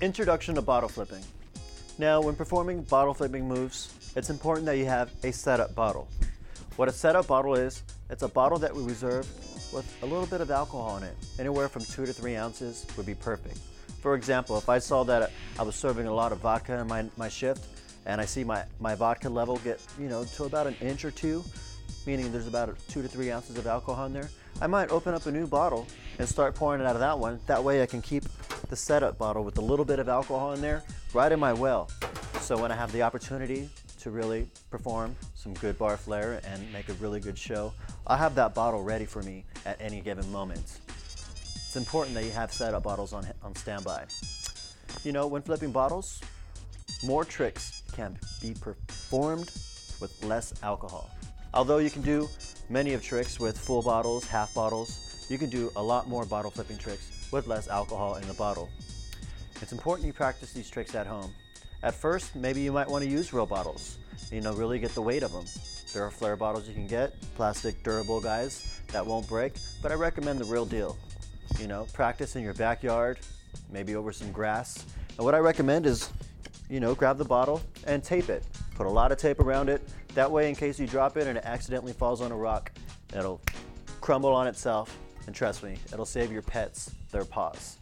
Introduction to bottle flipping. Now, when performing bottle flipping moves, it's important that you have a setup bottle. What a setup bottle is, it's a bottle that we reserve with a little bit of alcohol in it. Anywhere from 2 to 3 ounces would be perfect. For example, if I saw that I was serving a lot of vodka in my shift, and I see my vodka level get, to about an inch or two, meaning there's about 2 to 3 ounces of alcohol in there, I might open up a new bottle and start pouring it out of that one. That way I can keep the setup bottle with a little bit of alcohol in there right in my well. So when I have the opportunity to really perform some good bar flair and make a really good show, I'll have that bottle ready for me at any given moment. It's important that you have setup bottles on standby. When flipping bottles, more tricks can be performed with less alcohol. Although you can do many of tricks with full bottles, half bottles, you can do a lot more bottle flipping tricks with less alcohol in the bottle. It's important you practice these tricks at home. At first, maybe you might want to use real bottles, really get the weight of them. There are Flair bottles you can get, plastic durable guys that won't break, but I recommend the real deal. Practice in your backyard, maybe over some grass. And what I recommend is, grab the bottle and tape it. Put a lot of tape around it. That way, in case you drop it and it accidentally falls on a rock, it'll crumble on itself. And trust me, it'll save your pets their paws.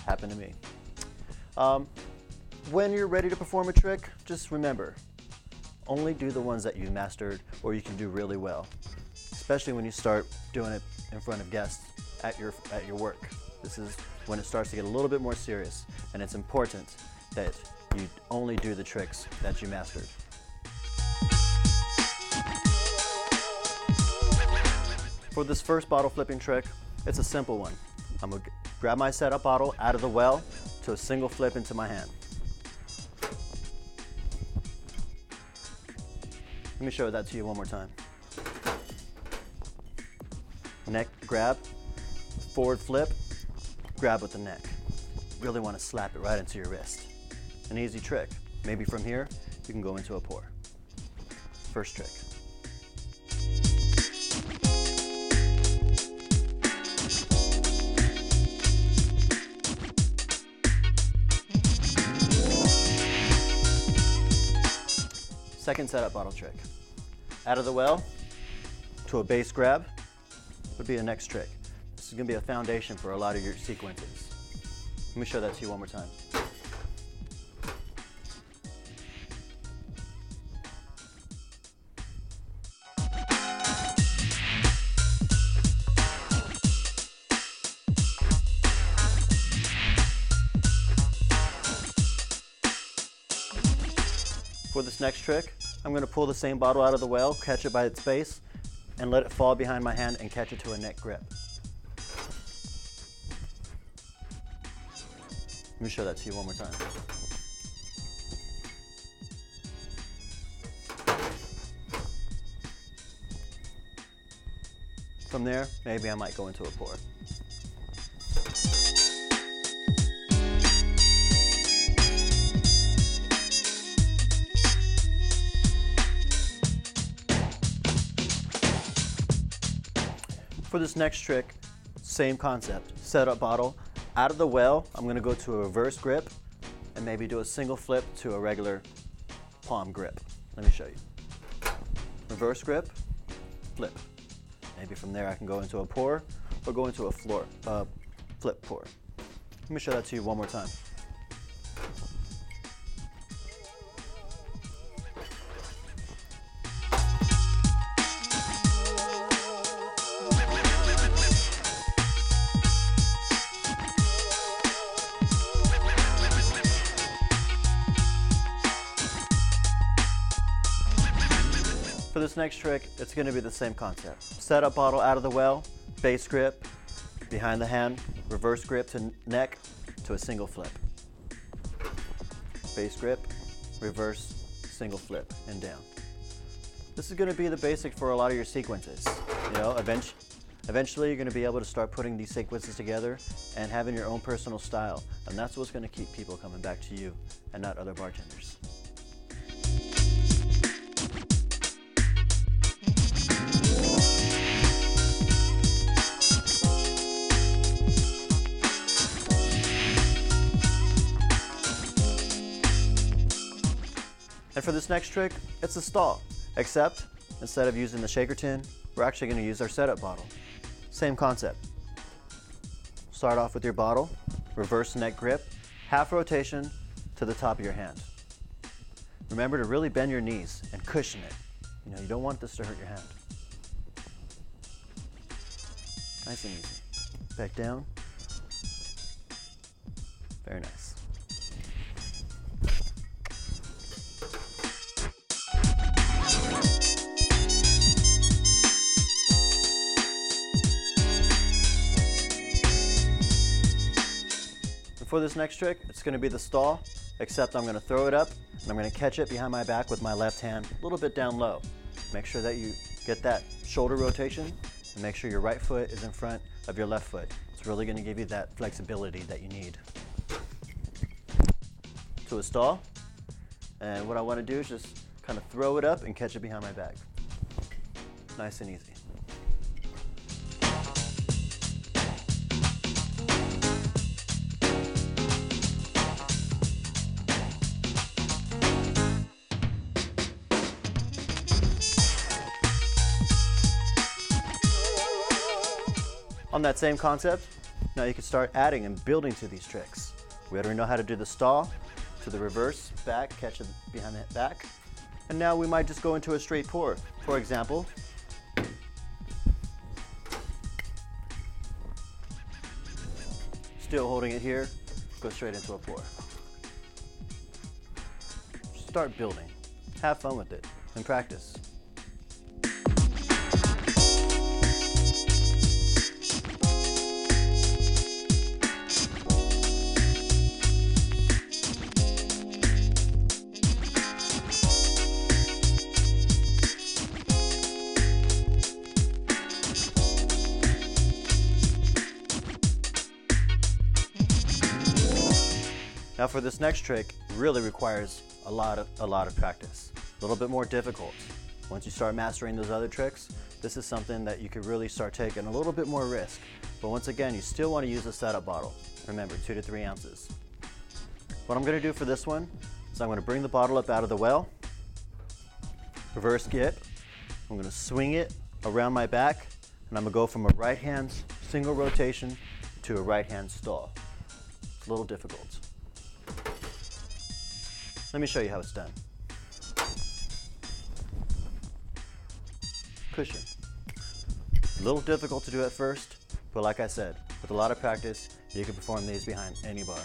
Happened to me. When you're ready to perform a trick, just remember, only do the ones that you mastered or you can do really well. Especially when you start doing it in front of guests at your work. This is when it starts to get a little bit more serious, and it's important that you only do the tricks that you mastered. For this first bottle flipping trick, it's a simple one. I'm gonna grab my setup bottle out of the well to a single flip into my hand. Let me show that to you one more time. Neck grab, forward flip, grab with the neck. Really want to slap it right into your wrist. An easy trick. Maybe from here, you can go into a pour. First trick. Second setup bottle trick. Out of the well to a base grab would be the next trick. This is going to be a foundation for a lot of your sequences. Let me show that to you one more time. For this next trick, I'm going to pull the same bottle out of the well, catch it by its base, and let it fall behind my hand and catch it to a neck grip. Let me show that to you one more time. From there, maybe I might go into a pour. For this next trick, same concept. Setup bottle, out of the well, I'm going to go to a reverse grip and maybe do a single flip to a regular palm grip. Let me show you. Reverse grip, flip. Maybe from there I can go into a pour or go into a flip pour. Let me show that to you one more time. For this next trick, it's going to be the same concept. Setup bottle out of the well, base grip, behind the hand, reverse grip to neck to a single flip. Base grip, reverse, single flip, and down. This is going to be the basic for a lot of your sequences. Eventually you're going to be able to start putting these sequences together and having your own personal style. And that's what's going to keep people coming back to you and not other bartenders. And for this next trick, it's a stall, except instead of using the shaker tin, we're actually going to use our setup bottle. Same concept. Start off with your bottle, reverse neck grip, half rotation to the top of your hand. Remember to really bend your knees and cushion it. You don't want this to hurt your hand. Nice and easy. Back down. Very nice. And for this next trick, it's going to be the stall, except I'm going to throw it up and I'm going to catch it behind my back with my left hand a little bit down low. Make sure that you get that shoulder rotation and make sure your right foot is in front of your left foot. It's really going to give you that flexibility that you need. To a stall, and what I want to do is just kind of throw it up and catch it behind my back. Nice and easy. On that same concept, now you can start adding and building to these tricks. We already know how to do the stall, to the reverse, back, catch it behind the back. And now we might just go into a straight pour. For example, still holding it here, go straight into a pour. Start building. Have fun with it and practice. Now for this next trick, it really requires a lot of practice. A little bit more difficult. Once you start mastering those other tricks, this is something that you could really start taking a little bit more risk. But once again, you still want to use a setup bottle. Remember, 2 to 3 ounces. What I'm going to do for this one is I'm going to bring the bottle up out of the well, reverse grip. I'm going to swing it around my back, and I'm going to go from a right hand single rotation to a right hand stall. It's a little difficult. Let me show you how it's done. Cushion. A little difficult to do at first, but like I said, with a lot of practice, you can perform these behind any bar.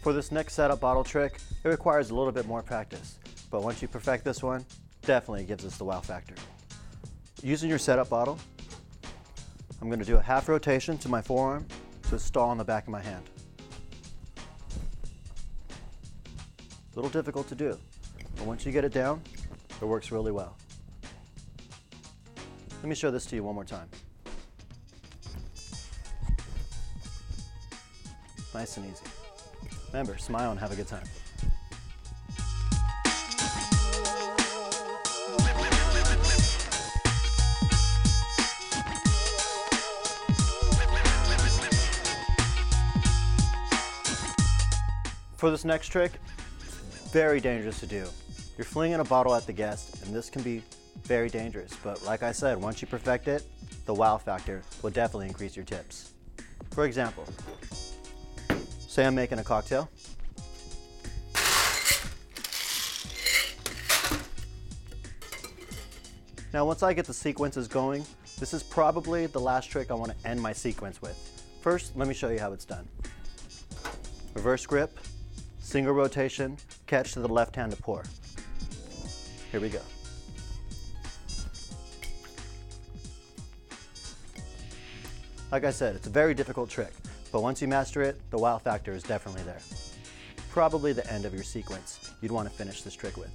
For this next setup bottle trick, it requires a little bit more practice, but once you perfect this one, definitely gives us the wow factor. Using your setup bottle, I'm going to do a half rotation to my forearm to a stall on the back of my hand. A little difficult to do, but once you get it down, it works really well. Let me show this to you one more time. Nice and easy. Remember, smile and have a good time. For this next trick, it's very dangerous to do. You're flinging a bottle at the guest, and this can be very dangerous, but like I said, once you perfect it, the wow factor will definitely increase your tips. For example, say I'm making a cocktail. Now once I get the sequences going, this is probably the last trick I want to end my sequence with. First, let me show you how it's done. Reverse grip, single rotation, catch to the left hand to pour. Here we go. Like I said, it's a very difficult trick, but once you master it, the wow factor is definitely there. Probably the end of your sequence you'd want to finish this trick with.